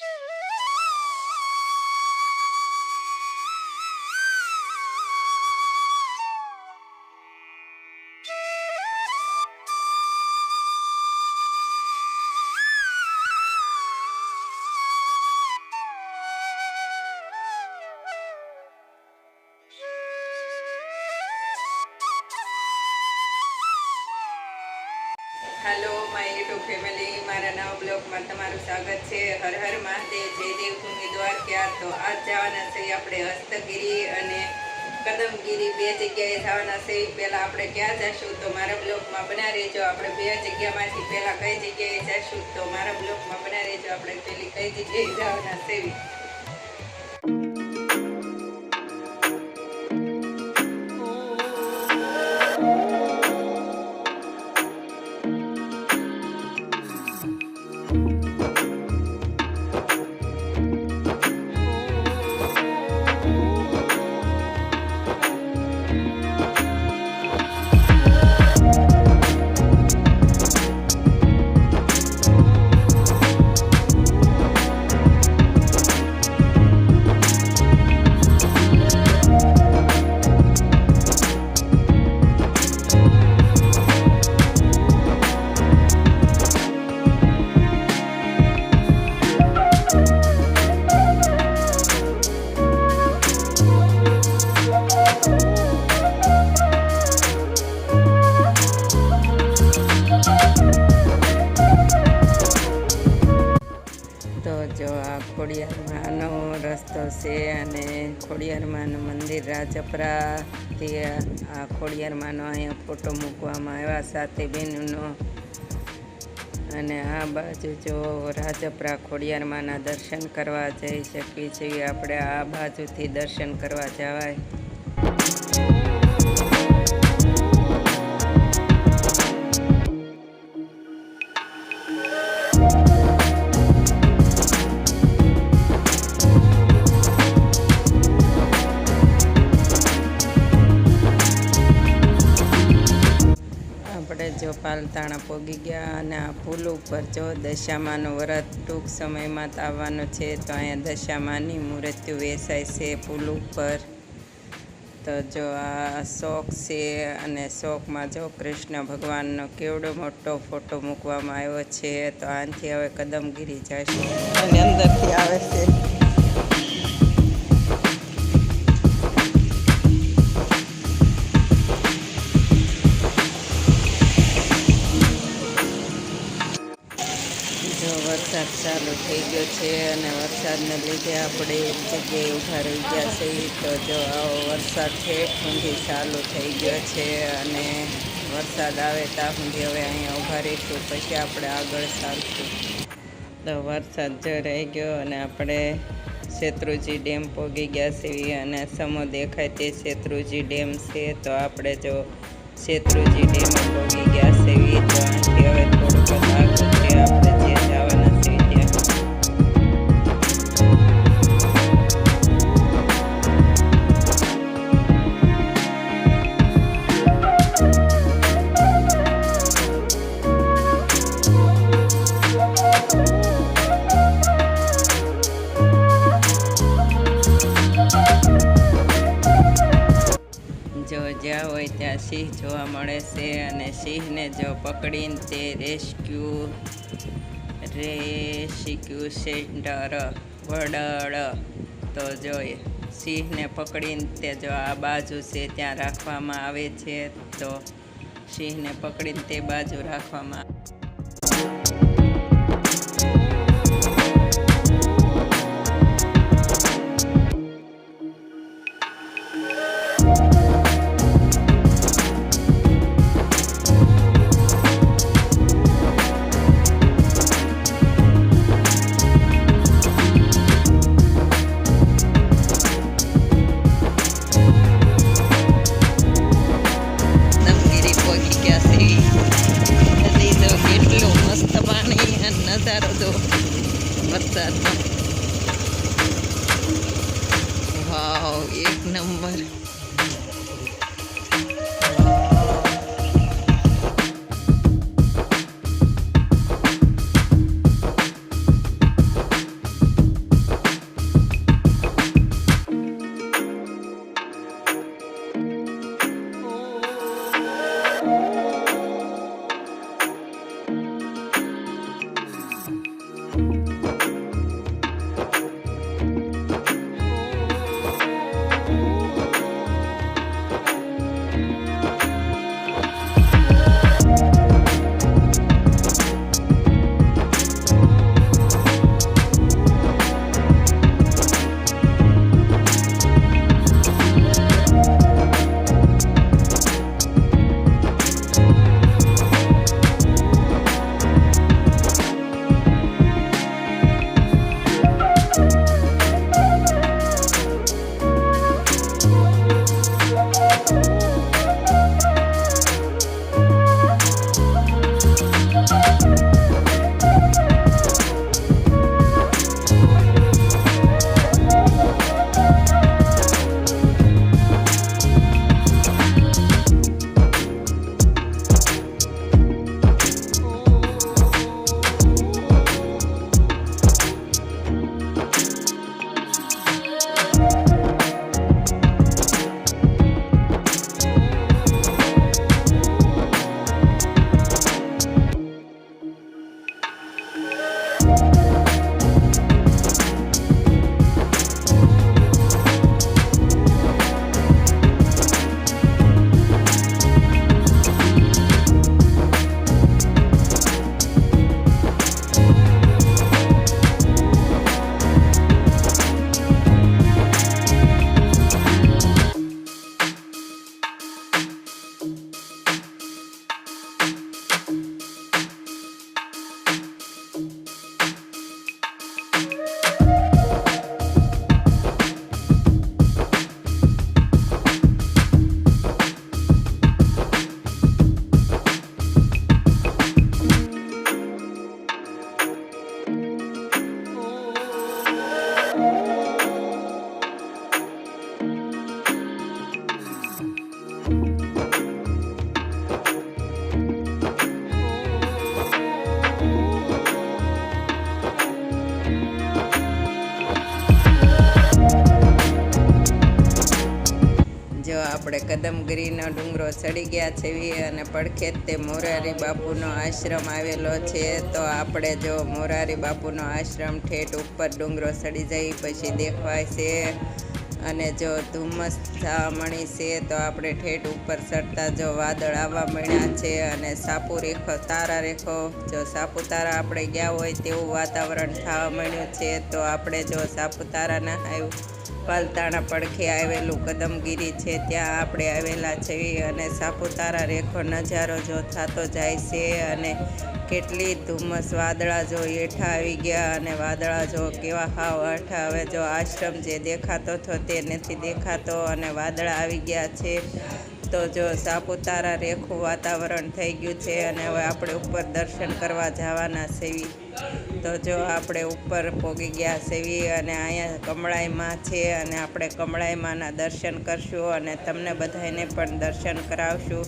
Hello my YouTube family, मारा नवा blog में तमारू स्वागत है। हर हर महादेव, जय देवभूमि द्वारका। तो आज जवाना छे आपणे हस्तगिरी अने कदमगिरी बे जग्याए जवाना छे। पहेला आपणे क्या जाशुं तो मारा ब्लॉग में बना रहीजो। आपणे बे जग्यामांथी पहेला कई जग्याए जाशुं तो मारा ब्लॉग में बना रहीजो। आपणे पेली कई जग्याए जवाना छे। खोडियारमानो रस्तो से अने खोडियारमानुं मंदिर राजपरा ते आ खोडियारमानो अहींया फोटो मूकवामां आव्या साथे बेनुंनो अने आ बाजू जो राजपरा खोडियारमाना दर्शन करवा जई शकीए छीए। आपणे आ बाजुथी दर्शन करवा जवाय। जो पालताणा पोगी गया अने आ पुल पर जो दशामानो व्रत टूंक समय में आववानो छे। तो अहींया दशामानी मूर्तिओ वेचाय छे पुल पर। तो जो आ शोक छे अने शोक में जो कृष्ण भगवाननो केवडो मोटो फोटो मूकवामां आव्यो छे। तो आनथी हवे कदमगिरी जशुं अने अंदरथी आवे छे। वरसाद चालू थई गयो छे अने वरसादने लीधे आपणे एक जग्याए ऊभा रही गया छे। तो जो आवो वरसाद ठेठ सुधी चालू थई गयो छे अने वरसाद आवे त्यां सुधी हवे अहींया ऊभा रहीशुं, पछी आपणे आगळ चालशुं। तो वरसाद जो रही गयो अने आपणे शेत्रुंजी डेम पोगी गया छे अने समो देखाय ते शेत्रुंजी डेम छे। तो आपणे जो शेत्रुंजी डेम पोगी गया छे तो आनाथी हवे थोडुंक આગળ છે આપણે જે જવાના છે ત્યાં। जो ज्યાં હોય ત્યાં સિંહ જોવા મળે છે અને સિંહને જો પકડીને તે રેસ્ક્યુ સેન્ટર વડળ તો જો સિંહને પકડીને તે જો આ બાજુ છે ત્યાં રાખવામાં આવે છે। તો સિંહને પકડીને તે બાજુ રાખવામાં नजारो दो वरसाद नो। वाव, एक नंबर। આપણે કદમગીરીનો ડુંગરો ચડી ગયા છે અને પડખે જ તે મોરારી બાપુનો આશ્રમ આવેલો છે. તો આપણે જો મોરારી બાપુનો આશ્રમ ઠેઠ ઉપર ડુંગરો ચડી જઈ પછી દેખાય છે. અને જો ધુમ્મસ થવા મળી છે તો આપણે ઠેઠ ઉપર ચડતા જો વાદળ આવવા મળ્યા છે અને સાપુરેખો તારા રેખો જો સાપુતારા આપણે ગયા હોય તેવું વાતાવરણ થવા મળ્યું છે. તો આપણે જો સાપુતારાના પાલતાણા પડખે આવેલું કદમગીરી છે ત્યાં આપણે આવેલા છીએ અને સાપુતારા રેખો નજારો જો થતો જાય છે. અને કેટલી ધુમ્મસ વાદળા જો હેઠા આવી ગયા અને વાદળા જો કેવા હાવ હેઠા હવે જો આશ્રમ જે દેખાતો હતો તે નથી દેખાતો અને વાદળા આવી ગયા છે. તો જો સાપુતારા રેખું વાતાવરણ થઈ ગયું છે અને હવે આપણે ઉપર દર્શન કરવા જવાના છીએ. તો જો આપણે ઉપર પહોંચી ગયા છીએ અને અહીંયા કમળાઈમાં છે અને આપણે કમળાઈમાંના દર્શન કરશું અને તમને બધાને પણ દર્શન કરાવશું.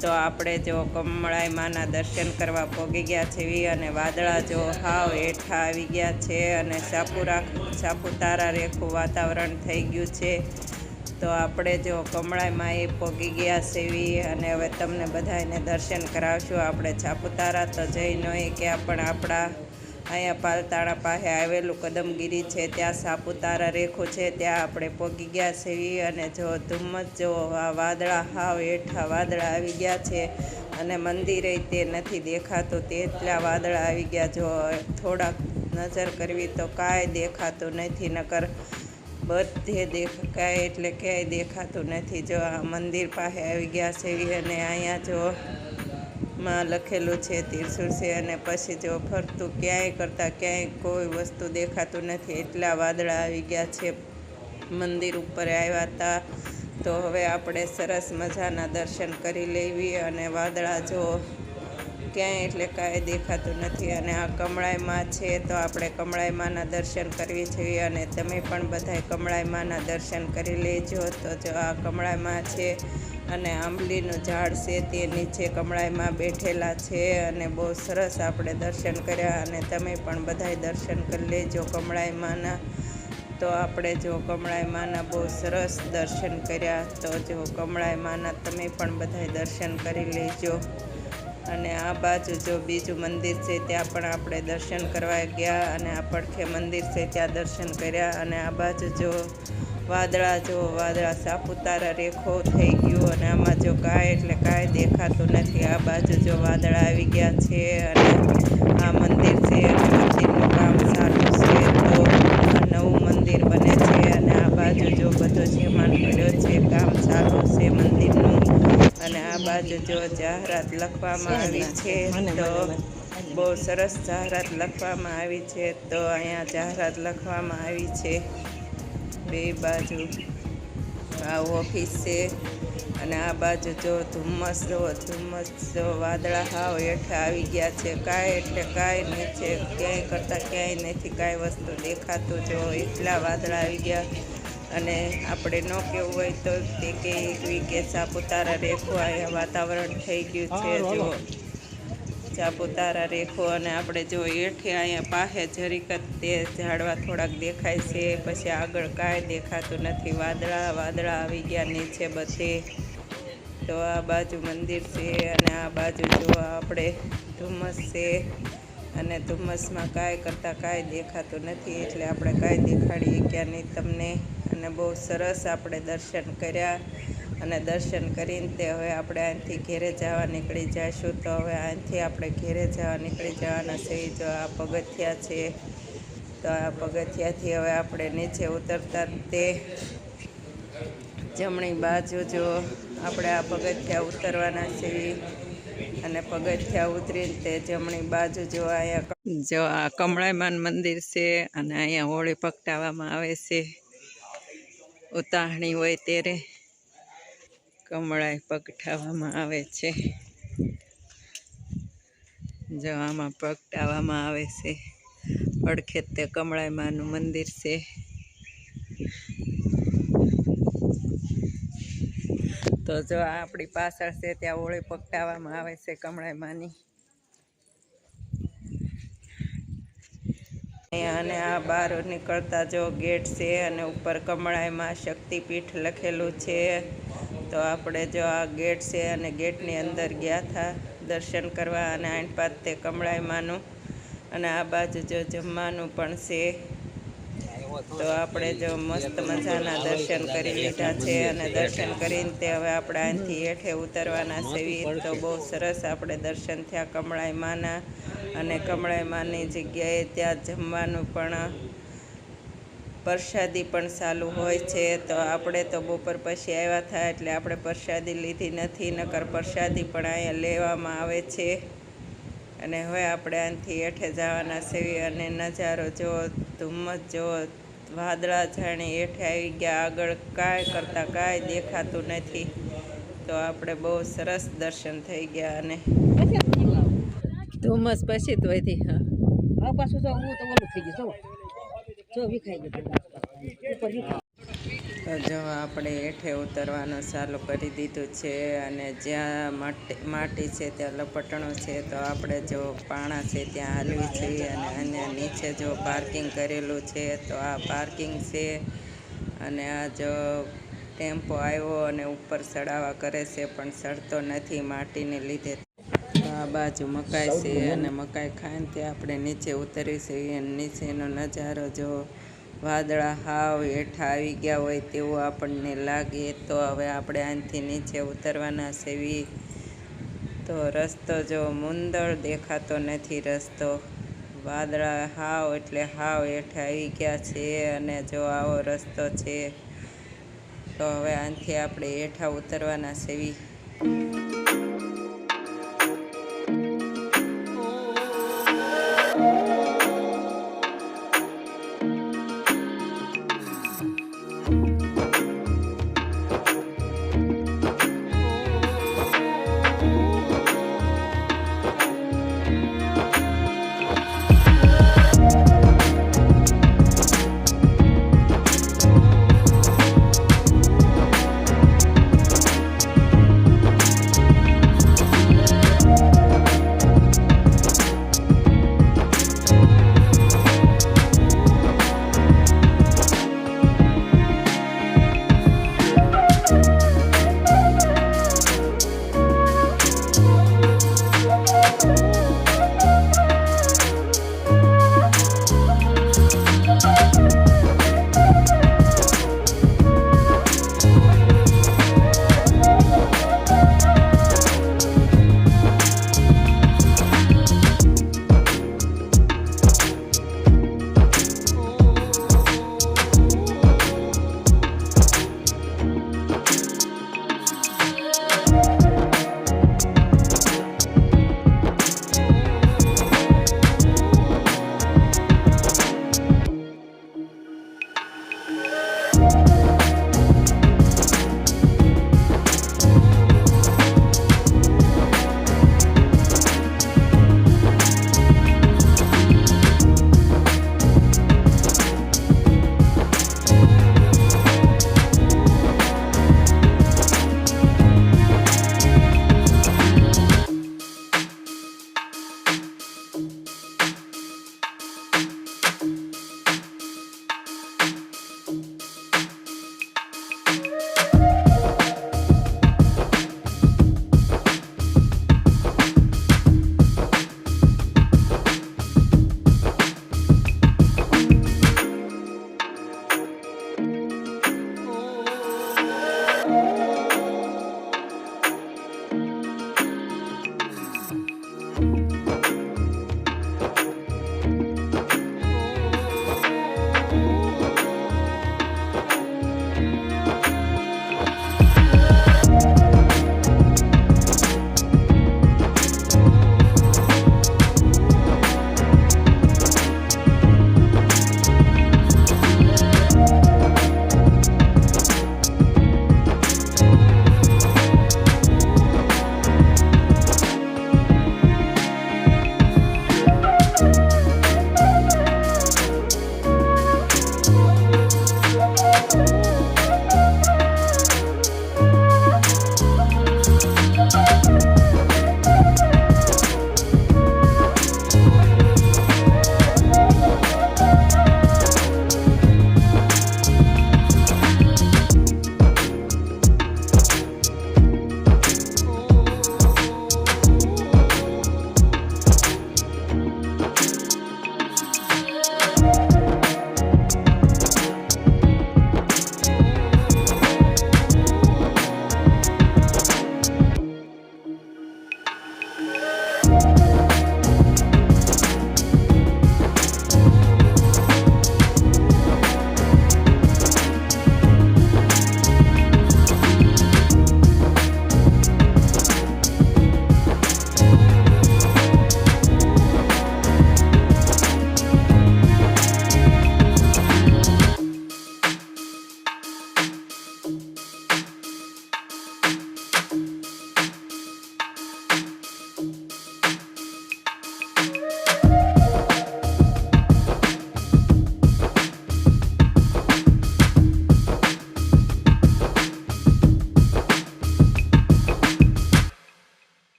તો આપણે જો કમળાઈમાંના દર્શન કરવા પહોંચી ગયા છીએ અને વાદળા જો હાવ હેઠા આવી ગયા છે અને સાપુતારા રેખું વાતાવરણ થઈ ગયું છે. તો આપણે જો કમળાઈમાં એ પહોંચી ગયા છીએ અને હવે તમને બધાને દર્શન કરાવશું. આપણે સાપુતારા તો જઈ નહીં કે પણ આપણા અહીંયા પાલતાણા પાસે આવેલું કદમગીરી છે ત્યાં સાપુતારા રેખું છે ત્યાં આપણે પહોંચી ગયા છીએ. અને જો ધુમ્મસ જો વાદળા હાવ હેઠા વાદળા આવી ગયા છે અને મંદિરે તે નથી દેખાતું તેટલા વાદળા આવી ગયા. જો થોડાક નજર કરવી તો કાંઈ દેખાતું નથી, નકર બધે દેખાય એટલે ક્યાંય દેખાતું નથી. જો આ મંદિર પાસે આવી ગયા છે અને અહીંયા જો માં લખેલું છે ત્રિશુળ છે અને પછી જો ફરતું ક્યાંય કરતાં ક્યાંય કોઈ વસ્તુ દેખાતું નથી એટલા વાદળા આવી ગયા છે. મંદિર ઉપર આવ્યા હતા તો હવે આપણે સરસ મજાના દર્શન કરી લેવી અને વાદળા જો ક્યાંય એટલે કાંઈ દેખાતું નથી. અને આ કમળાઈમાં છે તો આપણે કમળાઈમાંના દર્શન કરવી જોઈએ અને તમે પણ બધાય કમળાઈમાંના દર્શન કરી લેજો. તો જો આ કમળાઈમાં છે અને આંબલીનું ઝાડ છે તે નીચે કમળાઈમાં બેઠેલા છે અને બહુ સરસ આપણે દર્શન કર્યા અને તમે પણ બધાય દર્શન કરી લેજો કમળાઈમાંના. તો આપણે જો કમળાઈમાંના બહુ સરસ દર્શન કર્યા. તો જો કમળાઈમાંના તમે પણ બધાય દર્શન કરી લેજો. અને આ બાજુ જો બીજું મંદિર છે ત્યાં પણ આપણે દર્શન કરવા ગયા અને આ પડખે મંદિર છે ત્યાં દર્શન કર્યા. અને આ બાજુ જો વાદળા સાપુતારા રેખો થઈ ગયું અને આમાં જો કાંઈ એટલે કાંઈ દેખાતું નથી. આ બાજુ જો વાદળા આવી ગયા છે અને આ મંદિર છે અને મંદિરનું કામ ચાલુ છે. તો આ નવું મંદિર બને છે અને આ બાજુ જો બધો સામાન પડ્યો છે, કામ ચાલુ છે મંદિરનું. અને આ બાજુ જો જાહેરાત લખવામાં આવી છે તો બહુ સરસ જાહેરાત લખવામાં આવી છે. તો અહીંયા જાહેરાત લખવામાં આવી છે બે બાજુ. આ ઓફિસ છે અને આ બાજુ જો ધુમ્મસ જો વાદળા હાવ હેઠા આવી ગયા છે. કાંઈ એટલે કાંઈ નીચે ક્યાંય કરતાં ક્યાંય નથી કાંઈ વસ્તુ દેખાતું. જો એટલા વાદળા આવી ગયા અને આપણે ન કહેવું હોય તો તે કે સાપુતારા રેખો અહીંયા વાતાવરણ થઈ ગયું છે. જો સાપુતારા રેખો અને આપણે જો હેઠે અહીંયા પાસે જરીક તે ઝાડવા થોડાક દેખાય છે, પછી આગળ કાંઈ દેખાતું નથી. વાદળા આવી ગયા નીચે બધે. તો આ બાજુ મંદિર છે અને આ બાજુ જો આપણે ધુમ્મસ છે અને ધુમ્મસમાં કાંઈ કરતાં કાંઈ દેખાતું નથી એટલે આપણે કાંઈ દેખાડીએ ક્યાં નહીં તમને. અને બહુ સરસ આપણે દર્શન કર્યા અને દર્શન કરીને તે હવે આપણે અહીંથી ઘેરે જવા નીકળી જઈશું. તો હવે અહીંથી આપણે ઘેરે જવા નીકળી જવાના છે. જો આ પગથિયા છે તો આ પગથિયાથી હવે આપણે નીચે ઉતરતા તે જમણી બાજુ જો આપણે આ પગથિયા ઉતરવાના છીએ અને પગથિયા ઉતરીને તે જમણી બાજુ જો અહીંયા જો આ કમળાઈમાન મંદિર છે અને અહીંયા હોળી પ્રગટાવવામાં આવે છે. ઉતાહણી હોય ત્યારે કમળાઈ પ્રગટાવવામાં આવે છે. જો આમાં પ્રગટાવવામાં આવે છે. પડખે તે કમળાઈમાનું મંદિર છે. તો જો આ આપણી પાછળ છે ત્યાં હોળી પ્રગટાવવામાં આવે છે કમળાઈમાની. અને આ બહાર નીકળતા જો ગેટ છે અને ઉપર કમળાઈમાં શક્તિપીઠ લખેલું છે. તો આપણે જો આ ગેટ છે અને ગેટની અંદર ગયા હતા દર્શન કરવા, અને આઠ પાત તે કમળાઈમાનું, અને આ બાજુ જો જમવાનું પણ છે. તો આપણે જો મસ્ત મજાના દર્શન કરી લીધા છે, અને દર્શન કરીને તે હવે આપણે અહીંથી હેઠે ઉતરવાના સેવી. તો બહુ સરસ આપણે દર્શન થયા કમળાઈ માના, અને કમળાઈ માની જગ્યાએ ત્યાં જમવાનું પણ પ્રસાદી પણ ચાલુ હોય છે. તો આપણે તો બપોર પછી આવ્યા હતા એટલે આપણે પ્રસાદી લીધી નથી, નકર પ્રસાદી પણ અહીંયા લેવામાં આવે છે. અને હવે આપણે આનાથી હેઠે જવાના સેવી, અને નજારો જો, ધુમ્મસ જો, વાદળા જાણે હેઠે આવી ગયા, આગળ કાંઈ કરતાં કાંઈ દેખાતું નથી. તો આપણે બહુ સરસ દર્શન થઈ ગયા. અને ધુમ્મસ પછી તો વધી પાછું તો હું તો ઓલું થઈ ગયું જો વિખાઈ ગયું. તો જો આપણે હેઠે ઉતરવાનું ચાલુ કરી દીધું છે, અને જ્યાં માટી છે ત્યાં લપટણું છે. તો આપણે જો પાણા છે ત્યાં હાલવી છીએ, અને અહીંયા નીચે જો પાર્કિંગ કરેલું છે. તો આ પાર્કિંગ છે, અને આ જો ટેમ્પો આવ્યો અને ઉપર ચડાવવા કરે છે, પણ ચડતો નથી માટીને લીધે. તો આ બાજુ મકાઈ છે, અને મકાઈ ખાઈને ત્યાં આપણે નીચે ઉતરી છીએ, અને નીચેનો નજારો જો, વાદળા હાવ હેઠા આવી ગયા હોય તેવું આપણને લાગે. તો હવે આપણે અહીંથી નીચે ઉતરવાના સેવી. તો રસ્તો જો મુંદળ દેખાતો નથી રસ્તો, વાદળા હાવ એટલે હાવ હેઠા આવી ગયા છે, અને જો આવો રસ્તો છે. તો હવે અહીંથી આપણે હેઠા ઉતરવાના સેવી.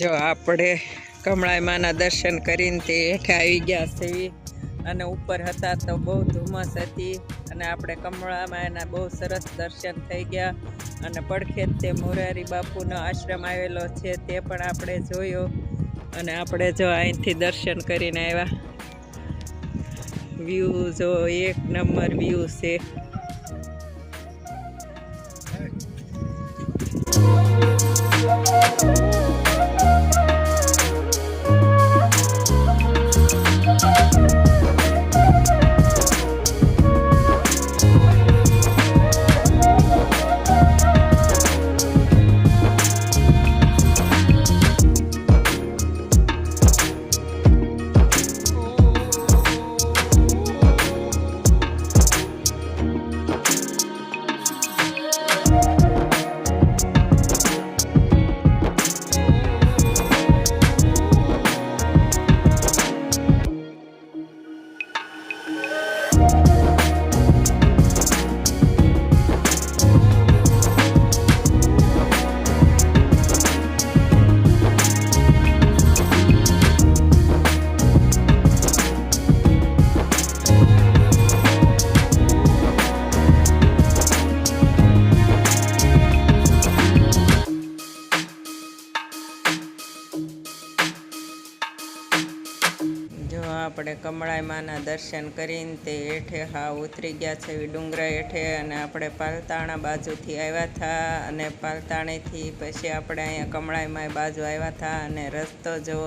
જો આપણે કમળાઈમાના દર્શન કરીને તે હેઠે આવી ગયા છે અને ઉપર હતા તો બહુ ધુમ્મસ હતી અને આપણે કમળામાના બહુ સરસ દર્શન થઈ ગયા અને પડખે જ તે મોરારી બાપુનો આશ્રમ આવેલો છે તે પણ આપણે જોયો અને આપણે જો અહીંથી દર્શન કરીને આવ્યા. વ્યૂ જો એક નંબર વ્યૂ છે. આપણે કમળાઈમાના દર્શન કરીને તે હેઠે ઉતરી ગયા છે ડુંગરા હેઠે અને આપણે પાલતાણા બાજુથી આવ્યા હતા અને પાલતાણેથી પછી આપણે અહીંયા કમળાઈમાં બાજુ આવ્યા હતા અને રસ્તો જો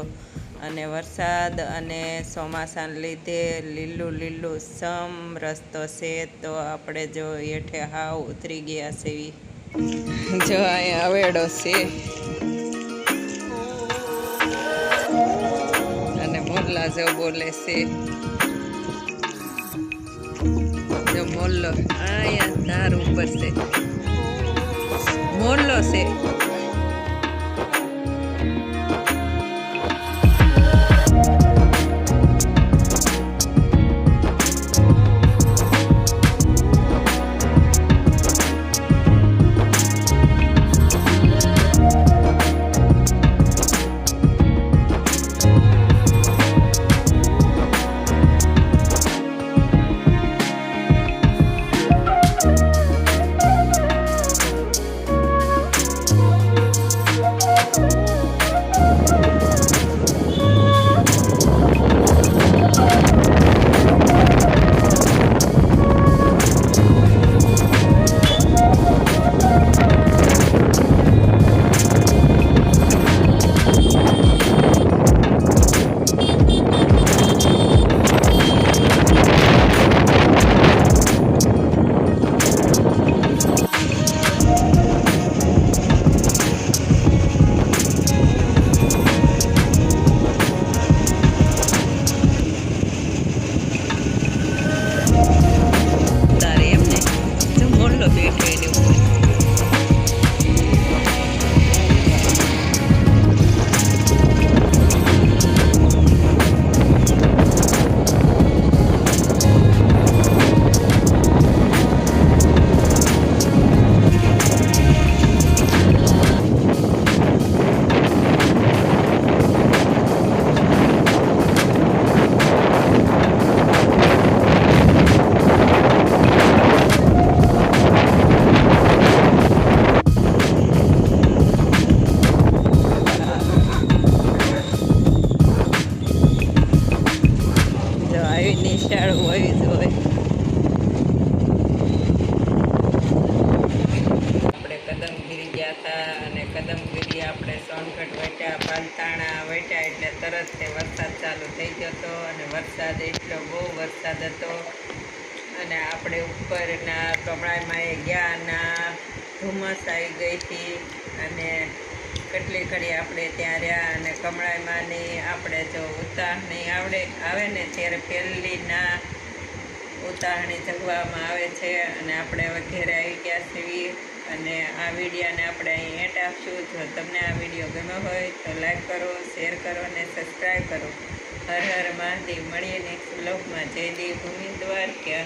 અને વરસાદ અને ચોમાસાને લીધે લીલું સમ રસ્તો છે તો આપણે જો હેઠે ઉતરી ગયા છે. જો અહીંયા અવેડો છે અને મોરલા જો બોલે છે. જો મોરલો અહીંયા ધાર ઉપર છે, મોરલો છે. નિશાળ હોય આપણે કદમગીરી ગયા હતા અને કદમગીરી આપણે સોનગઢ વટ્યા પાલતાણા વટ્યા એટલે તરત તે વરસાદ ચાલુ થઈ ગયો હતો અને વરસાદ એટલો બહુ વરસાદ હતો અને આપણે ઉપરના કમળાઈમાં ગયા ના ધુમ્મસ આવી ગઈ હતી અને કેટલી ઘડી આપણે ત્યાં રહ્યા અને કમળાઈમાંની આપણે જો ઉતાહણી આવે ને ત્યારે પહેલીના ઉતાહણી જગવામાં આવે છે અને આપણે હવે ઘેરે આવી ગયા છીએ અને આ વિડીયોને આપણે અહીં એડ આપશું. જો તમને આ વિડીયો ગમ્યો હોય તો લાઈક કરો, શેર કરો અને સબસ્ક્રાઈબ કરો. હર હર મહાદેવ. મળીએ નેક્સ્ટ બ્લોગમાં. જય દેવ ભૂમિ દ્વારકા.